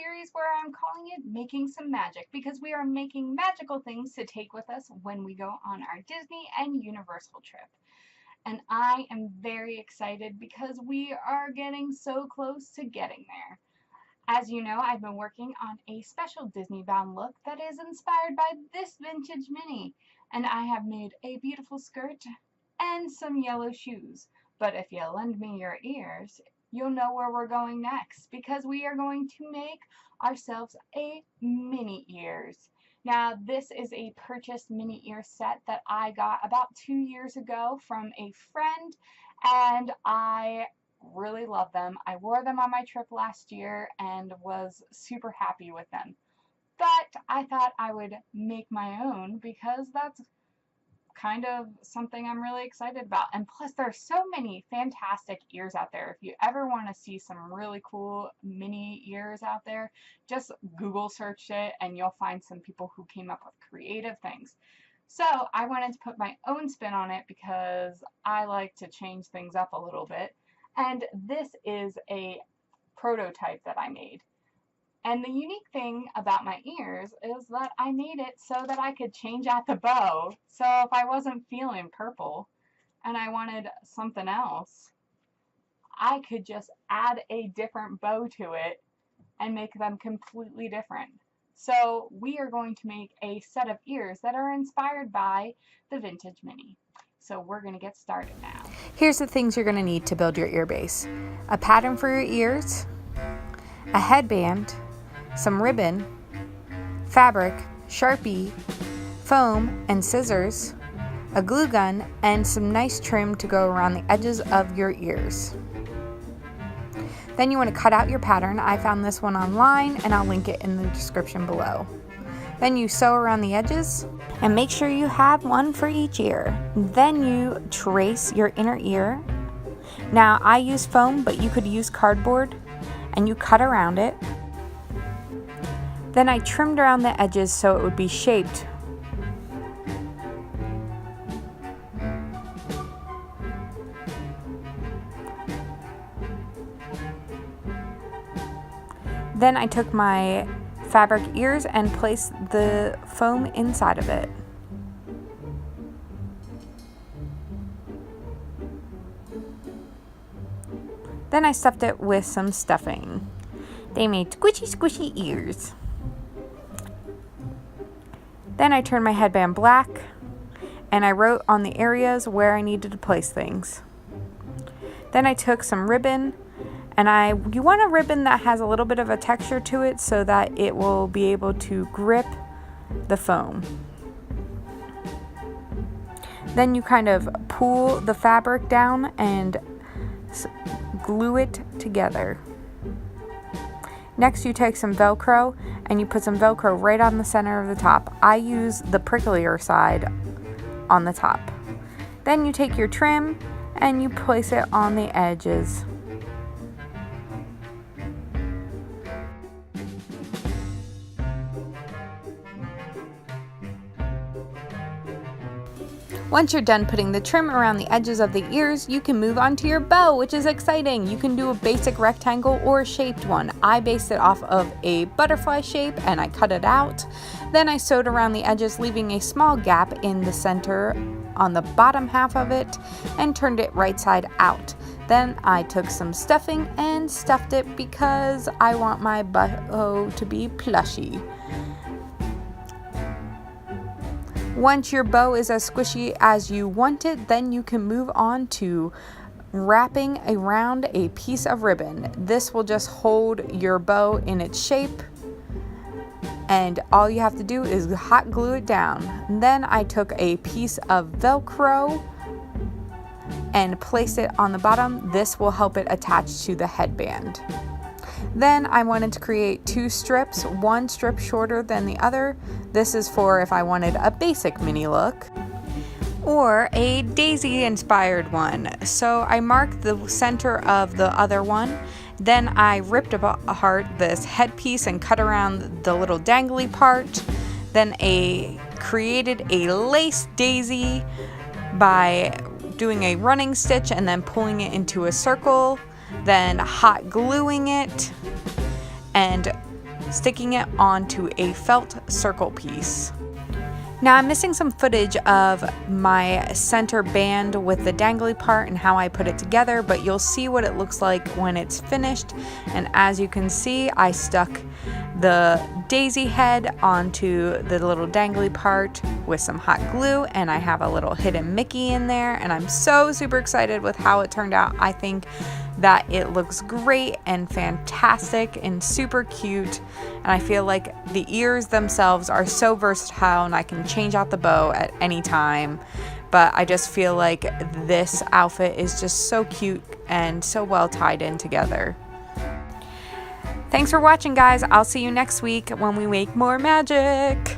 series where I'm calling it Making Some Magic, because we are making magical things to take with us when we go on our Disney and Universal trip. And I am very excited because we are getting so close to getting there. As you know, I've been working on a special Disney bound look that is inspired by this vintage Minnie, and I have made a beautiful skirt and some yellow shoes. But if you lend me your ears, you'll know where we're going next, because we are going to make ourselves a Minnie Ears. Now, this is a purchased Minnie Ear set that I got about 2 years ago from a friend, and I really love them. I wore them on my trip last year and was super happy with them. But I thought I would make my own because that's kind of something I'm really excited about. And plus, there are so many fantastic ears out there. If you ever want to see some really cool Minnie ears out there, just Google search it and you'll find some people who came up with creative things. So I wanted to put my own spin on it because I like to change things up a little bit. And this is a prototype that I made. And the unique thing about my ears is that I made it so that I could change out the bow. So if I wasn't feeling purple and I wanted something else, I could just add a different bow to it and make them completely different. So we are going to make a set of ears that are inspired by the vintage Minnie. So we're going to get started now. Here's the things you're going to need to build your ear base: a pattern for your ears, a headband, some ribbon, fabric, Sharpie, foam and scissors, a glue gun, and some nice trim to go around the edges of your ears. Then you want to cut out your pattern. I found this one online and I'll link it in the description below. Then you sew around the edges and make sure you have one for each ear. Then you trace your inner ear. Now I use foam, but you could use cardboard, and you cut around it. Then I trimmed around the edges so it would be shaped. Then I took my fabric ears and placed the foam inside of it. Then I stuffed it with some stuffing. They made squishy ears. Then I turned my headband black and I wrote on the areas where I needed to place things. Then I took some ribbon, and you want a ribbon that has a little bit of a texture to it so that it will be able to grip the foam. Then you kind of pull the fabric down and glue it together. Next, you take some Velcro and you put some Velcro right on the center of the top. I use the pricklier side on the top. Then you take your trim and you place it on the edges. Once you're done putting the trim around the edges of the ears, you can move on to your bow, which is exciting. You can do a basic rectangle or a shaped one. I based it off of a butterfly shape and I cut it out. Then I sewed around the edges, leaving a small gap in the center on the bottom half of it, and turned it right side out. Then I took some stuffing and stuffed it because I want my bow to be plushy. Once your bow is as squishy as you want it, then you can move on to wrapping around a piece of ribbon. This will just hold your bow in its shape, and all you have to do is hot glue it down. Then I took a piece of Velcro and placed it on the bottom. This will help it attach to the headband. Then I wanted to create two strips, one strip shorter than the other. This is for if I wanted a basic Minnie look or a daisy inspired one. So I marked the center of the other one. Then I ripped apart this headpiece and cut around the little dangly part. Then created a lace daisy by doing a running stitch and then pulling it into a circle, then hot gluing it and sticking it onto a felt circle piece. Now I'm missing some footage of my center band with the dangly part and how I put it together, but you'll see what it looks like when it's finished. And as you can see, I stuck the daisy head onto the little dangly part with some hot glue, and I have a little hidden Mickey in there, and I'm so super excited with how it turned out. I think that it looks great and fantastic and super cute, and I feel like the ears themselves are so versatile and I can change out the bow at any time. But I just feel like this outfit is just so cute and so well tied in together. Thanks for watching, guys. I'll see you next week when we make more magic.